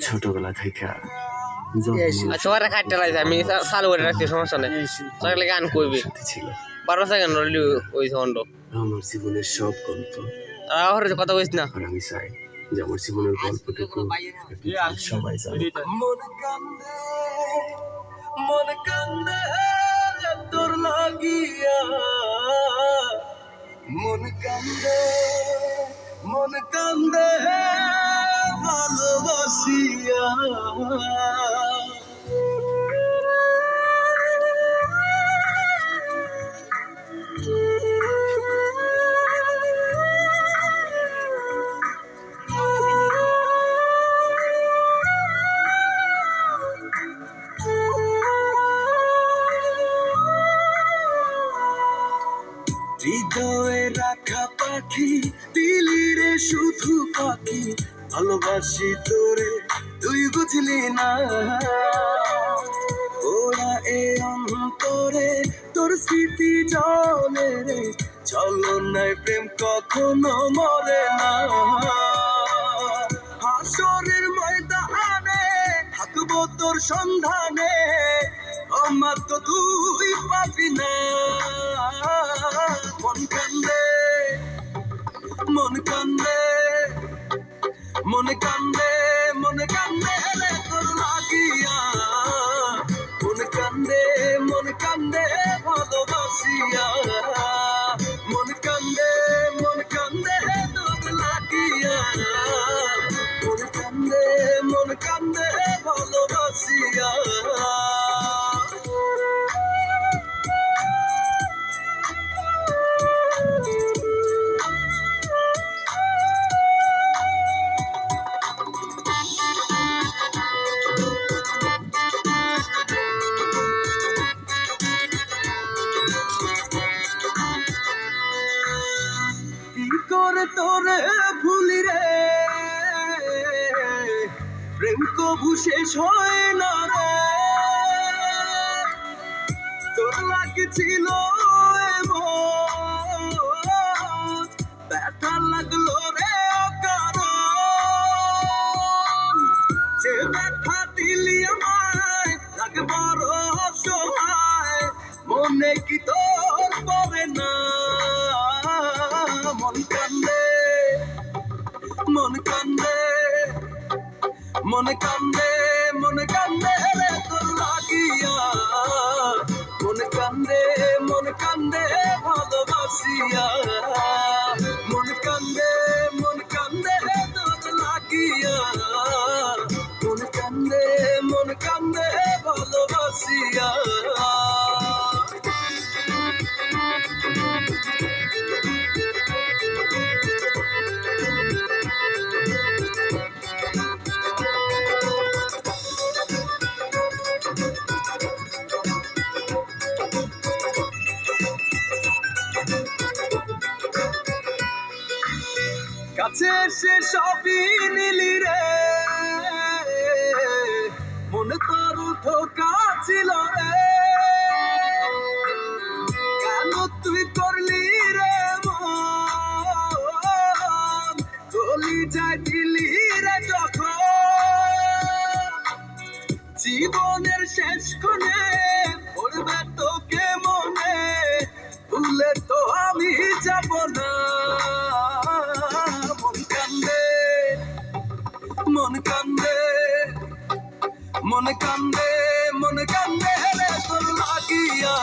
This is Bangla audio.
ছোটবেলা থেকে তোমার খাটতে লাগছে আমি চালু করে রাখছি সমস্যা নেই সকালে গান করবি ছিল 12 সেকেন্ড রইলি ওই খন্ড আমার জীবনের সব গল্প আর কথা কইস না আর আমি চাই যে আমার জীবনের গল্পটুকু সবাই জানে মন কান্দে তোর লাগিয়া মন কান্দে ভালোবাসিয়া হৃদয়ে রাখা পাখি দিলি রে শুধু পাখি ভালোবাসি তোরে তুই বুঝলি না ওরা এ অন্তরে তোর স্মৃতি জলে রে ছলনায় প্রেম কখনো মরে না হাসরের ময়দানে থাকবো তোর সন্ধানে আমার তো তুই পাবি না মন কান্দে মন কান্দে মন কান্দে মন কান্দে রে তোর লাগিয়া মন কান্দে ভালোবাসিয়া মন কান্দে তোর লাগিয়া মন কান্দে ভালোবাসিয়া করে তোরে ভুলি রে প্রেম কবু শেষ হয় না রে তোর লাগছিল ব্যথা লাগলো রে কারণ যে ব্যথা দিলি আমায় লাগে বড় অসহায় মনে কি তোর পড়ে না মন কান্দে মন কান্দে মন কান্দে মন কান্দে রে তোর লাগিয়া মন কান্দে ভালোবাসিয়া মন কান্দে রে তোর লাগিয়া মন কান্দে ভালোবাসিয়া কাছে এসে সবই নিলি রে মনে তোর ধোকা ছিল রে কেন তুই করলি রে মন গলি যায় দিলি রে যখন জীবনের শেষ কোণে পড়বে তোকে মনে ভুলে তো আমি যাব না মন কান্দে রে তোর লাগিয়া